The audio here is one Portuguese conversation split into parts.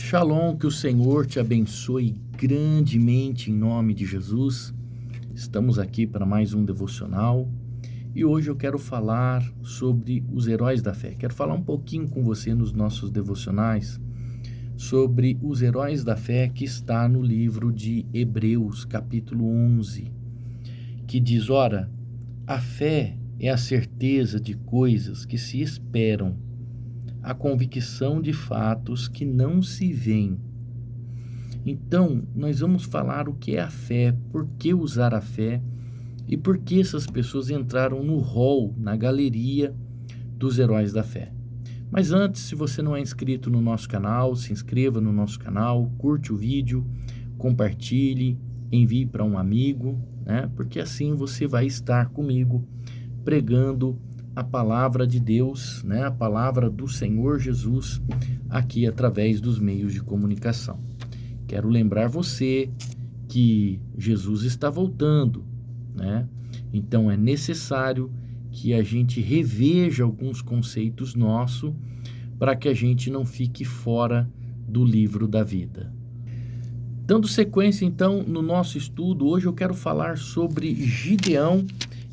Shalom, que o Senhor te abençoe grandemente em nome de Jesus. Estamos aqui para mais um devocional e hoje eu quero falar sobre os heróis da fé. Quero falar um pouquinho com você nos nossos devocionais sobre os heróis da fé que está no livro de Hebreus, capítulo 11, que diz: ora, a fé é a certeza de coisas que se esperam, a convicção de fatos que não se veem. Então, nós vamos falar o que é a fé, por que usar a fé e por que essas pessoas entraram no hall, na galeria dos heróis da fé. Mas antes, se você não é inscrito no nosso canal, se inscreva no nosso canal, curte o vídeo, compartilhe, envie para um amigo, né? Porque assim você vai estar comigo pregando a palavra de Deus, né? A palavra do Senhor Jesus aqui através dos meios de comunicação. Quero lembrar você que Jesus está voltando, né? Então é necessário que a gente reveja alguns conceitos nossos para que a gente não fique fora do livro da vida. Dando sequência então no nosso estudo, hoje eu quero falar sobre Gideão.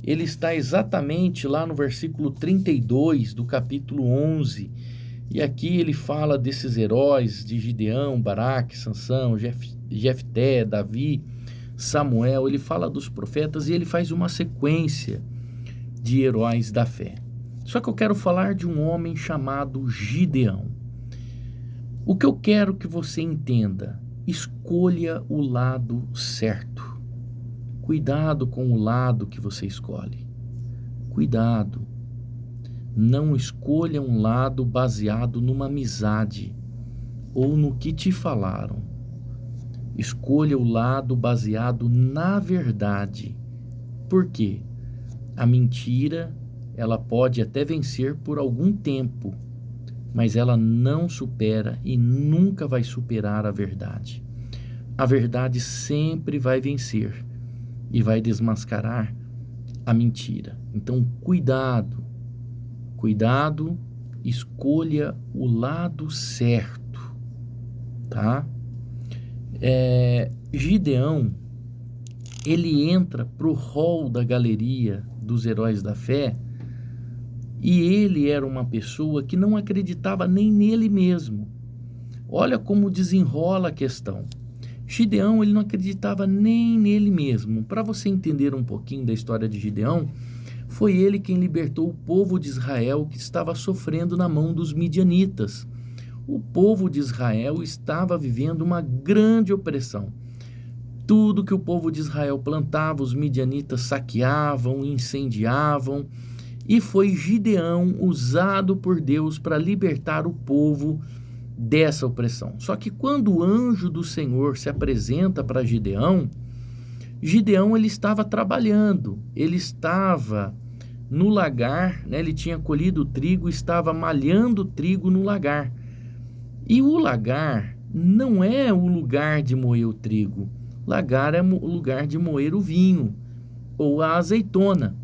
Ele está exatamente lá no versículo 32 do capítulo 11. E aqui ele fala desses heróis de Gideão, Baraque, Sansão, Jefté, Davi, Samuel. Ele fala dos profetas e ele faz uma sequência de heróis da fé. Só que eu quero falar de um homem chamado Gideão. O que eu quero que você entenda: escolha o lado certo. Cuidado com o lado que você escolhe. Cuidado. Não escolha um lado baseado numa amizade ou no que te falaram. Escolha o lado baseado na verdade. Por quê? A mentira, ela pode até vencer por algum tempo, mas ela não supera e nunca vai superar a verdade. A verdade sempre vai vencer e vai desmascarar a mentira. Então, cuidado, escolha o lado certo, tá? Gideão, ele entra pro hall da galeria dos heróis da fé e ele era uma pessoa que não acreditava nem nele mesmo. Olha como desenrola a questão. Gideão, ele não acreditava nem nele mesmo. Para você entender um pouquinho da história de Gideão, foi ele quem libertou o povo de Israel que estava sofrendo na mão dos midianitas. O povo de Israel estava vivendo uma grande opressão. Tudo que o povo de Israel plantava, os midianitas saqueavam, incendiavam, e foi Gideão usado por Deus para libertar o povo dessa opressão. Só que quando o anjo do Senhor se apresenta para Gideão, ele estava trabalhando, ele estava no lagar, né? Ele tinha colhido o trigo, estava malhando o trigo no lagar. E o lagar não é o lugar de moer o trigo, lagar é o lugar de moer o vinho ou a azeitona,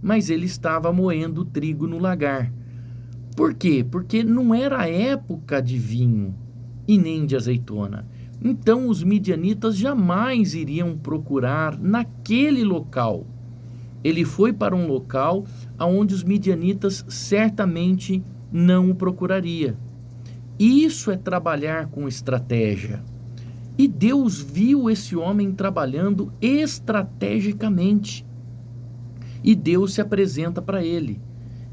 mas ele estava moendo o trigo no lagar. Por quê? Porque não era época de vinho e nem de azeitona. Então os midianitas jamais iriam procurar naquele local. Ele foi para um local onde os midianitas certamente não o procuraria. Isso é trabalhar com estratégia. E Deus viu esse homem trabalhando estrategicamente. E Deus se apresenta para ele.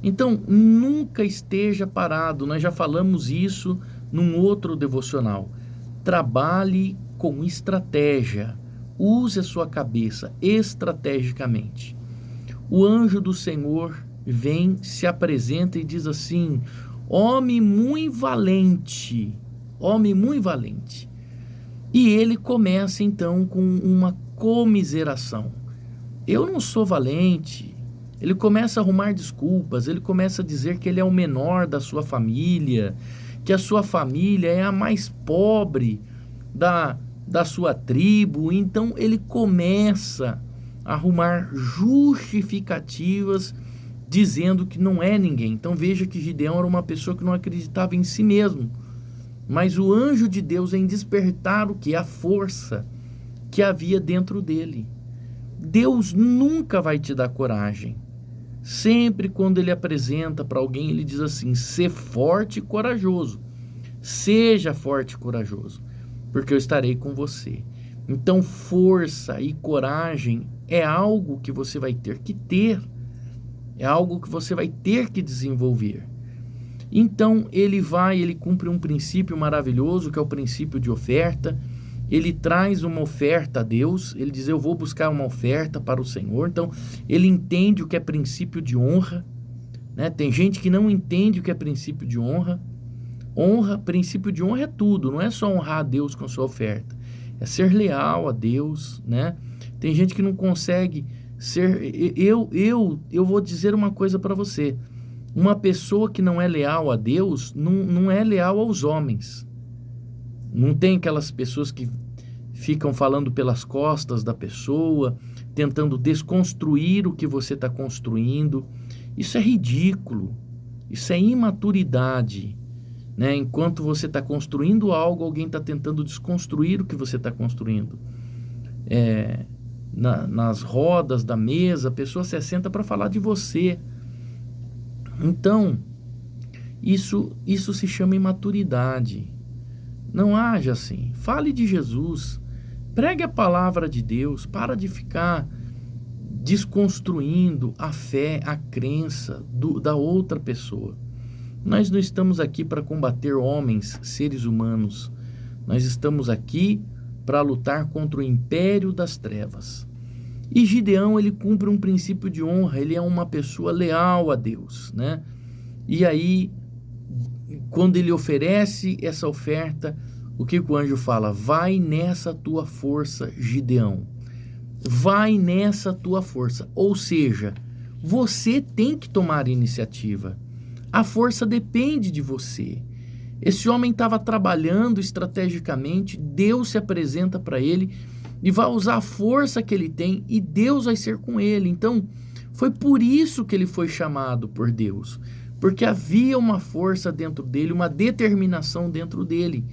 Então, nunca esteja parado. Nós já falamos isso num outro devocional. Trabalhe com estratégia. Use a sua cabeça estrategicamente. O anjo do Senhor vem, se apresenta e diz assim: homem muito valente, homem muito valente. E ele começa então com uma comiseração. Eu não sou valente. Ele começa a arrumar desculpas, ele começa a dizer que ele é o menor da sua família, que a sua família é a mais pobre da sua tribo. Então ele começa a arrumar justificativas dizendo que não é ninguém. Então veja que Gideão era uma pessoa que não acreditava em si mesmo. mas o anjo de Deus em despertar o que? A força que havia dentro dele. Deus nunca vai te dar coragem. Sempre quando ele apresenta para alguém, ele diz assim: ser forte e corajoso. Seja forte e corajoso, porque eu estarei com você. Então, força e coragem é algo que você vai ter que ter. É algo que você vai ter que desenvolver. Então, ele cumpre um princípio maravilhoso, que é o princípio de oferta. Ele traz uma oferta a Deus, ele diz: eu vou buscar uma oferta para o Senhor. Então, ele entende o que é princípio de honra, né? Tem gente que não entende o que é princípio de honra. Princípio de honra é tudo, não é só honrar a Deus com sua oferta, é ser leal a Deus, né? Tem gente que não consegue ser... Eu vou dizer uma coisa para você: uma pessoa que não é leal a Deus, não é leal aos homens. Não tem aquelas pessoas que ficam falando pelas costas da pessoa, tentando desconstruir o que você está construindo. Isso é ridículo, isso é imaturidade, né? Enquanto você está construindo algo, alguém está tentando desconstruir o que você está construindo. Nas rodas da mesa, a pessoa se assenta para falar de você. Então, isso se chama imaturidade. Não haja assim. Fale de Jesus. Pregue a palavra de Deus. Para de ficar desconstruindo a fé, a crença da outra pessoa. Nós não estamos aqui para combater homens, seres humanos. Nós estamos aqui para lutar contra o império das trevas. E Gideão, ele cumpre um princípio de honra. Ele é uma pessoa leal a Deus, né? E aí, quando ele oferece essa oferta, o que o anjo fala? Vai nessa tua força, Gideão. Vai nessa tua força. Ou seja, você tem que tomar iniciativa. A força depende de você. Esse homem estava trabalhando estrategicamente, Deus se apresenta para ele e vai usar a força que ele tem, e Deus vai ser com ele. Então, foi por isso que ele foi chamado por Deus, porque havia uma força dentro dele, uma determinação dentro dele,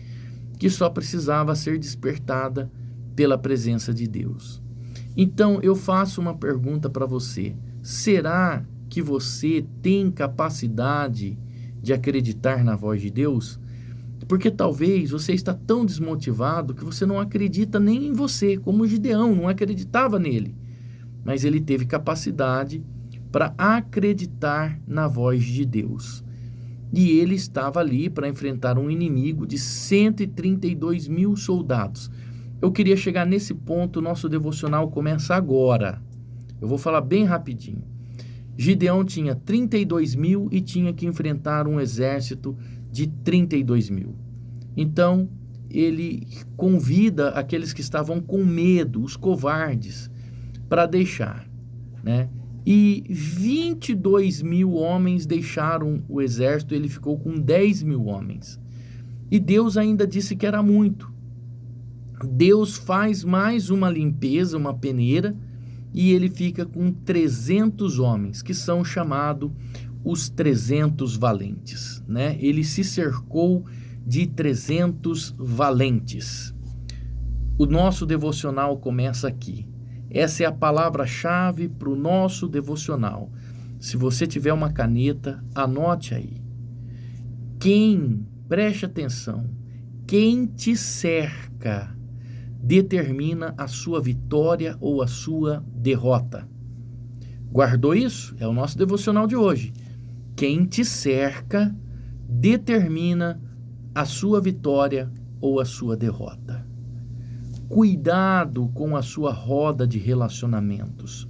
que só precisava ser despertada pela presença de Deus. Então, eu faço uma pergunta para você: será que você tem capacidade de acreditar na voz de Deus? Porque talvez você está tão desmotivado que você não acredita nem em você, como Gideão não acreditava nele. Mas ele teve capacidade para acreditar na voz de Deus. E ele estava ali para enfrentar um inimigo de 132 mil soldados. Eu queria chegar nesse ponto, o nosso devocional começa agora. Eu vou falar bem rapidinho. Gideão tinha 32 mil e tinha que enfrentar um exército de 32 mil. Então, ele convida aqueles que estavam com medo, os covardes, para deixar, né? E 22 mil homens deixaram o exército, ele ficou com 10 mil homens. E Deus ainda disse que era muito. Deus faz mais uma limpeza, uma peneira, e ele fica com 300 homens, que são chamados os 300 valentes, né? Ele se cercou de 300 valentes. O nosso devocional começa aqui. Essa é a palavra-chave para o nosso devocional. Se você tiver uma caneta, anote aí. Preste atenção, quem te cerca determina a sua vitória ou a sua derrota. Guardou isso? É o nosso devocional de hoje. Quem te cerca determina a sua vitória ou a sua derrota. Cuidado com a sua roda de relacionamentos.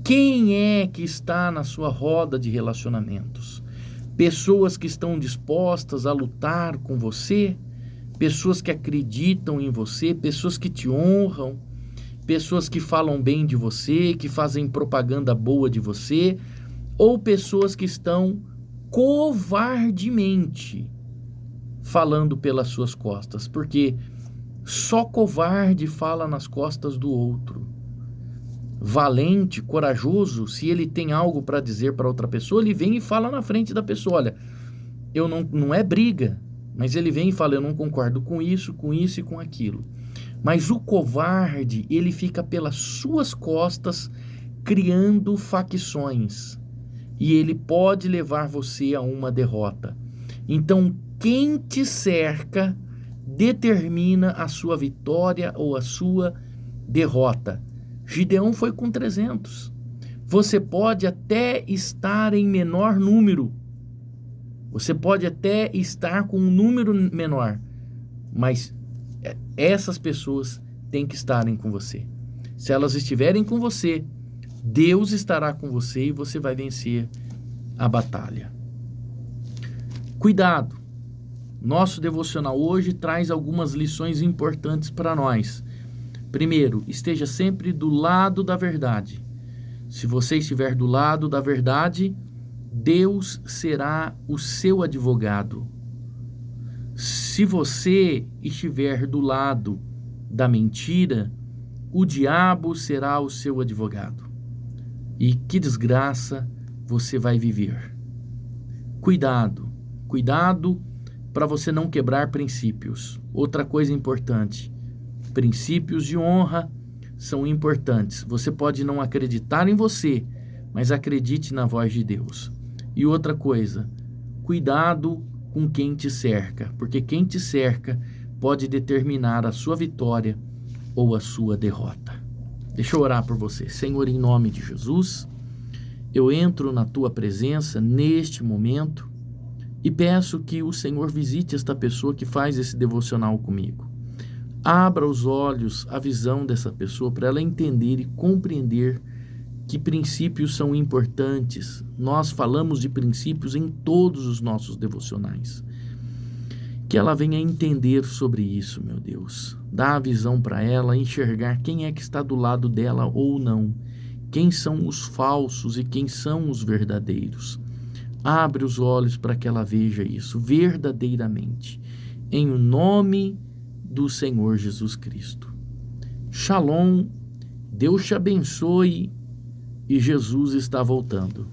Quem é que está na sua roda de relacionamentos? Pessoas que estão dispostas a lutar com você, pessoas que acreditam em você, pessoas que te honram, pessoas que falam bem de você, que fazem propaganda boa de você, ou pessoas que estão covardemente falando pelas suas costas, porque só covarde fala nas costas do outro. Valente, corajoso, se ele tem algo para dizer para outra pessoa, ele vem e fala na frente da pessoa: olha, não é briga, Mas ele vem e fala, eu não concordo com isso e com aquilo. Mas o covarde, ele fica pelas suas costas criando facções. E ele pode levar você a uma derrota. Então, quem te cerca determina a sua vitória ou a sua derrota. Gideão foi com 300. Você pode até estar em menor número. Você pode até estar com um número menor. Mas essas pessoas têm que estarem com você. Se elas estiverem com você, Deus estará com você e você vai vencer a batalha. Cuidado! Nosso devocional hoje traz algumas lições importantes para nós. Primeiro, esteja sempre do lado da verdade. Se você estiver do lado da verdade, Deus será o seu advogado. Se você estiver do lado da mentira, o diabo será o seu advogado. E que desgraça você vai viver. Cuidado, cuidado para você não quebrar princípios. Outra coisa importante, princípios de honra são importantes. Você pode não acreditar em você, mas acredite na voz de Deus. E outra coisa, cuidado com quem te cerca, porque quem te cerca pode determinar a sua vitória ou a sua derrota. Deixa eu orar por você. Senhor, em nome de Jesus, eu entro na tua presença neste momento e peço que o Senhor visite esta pessoa que faz esse devocional comigo. Abra os olhos, a visão dessa pessoa para ela entender e compreender que princípios são importantes. Nós falamos de princípios em todos os nossos devocionais. Que ela venha entender sobre isso, meu Deus. Dá a visão para ela, enxergar quem é que está do lado dela ou não. Quem são os falsos e quem são os verdadeiros. Abre os olhos para que ela veja isso verdadeiramente. Em nome do Senhor Jesus Cristo. Shalom, Deus te abençoe e Jesus está voltando.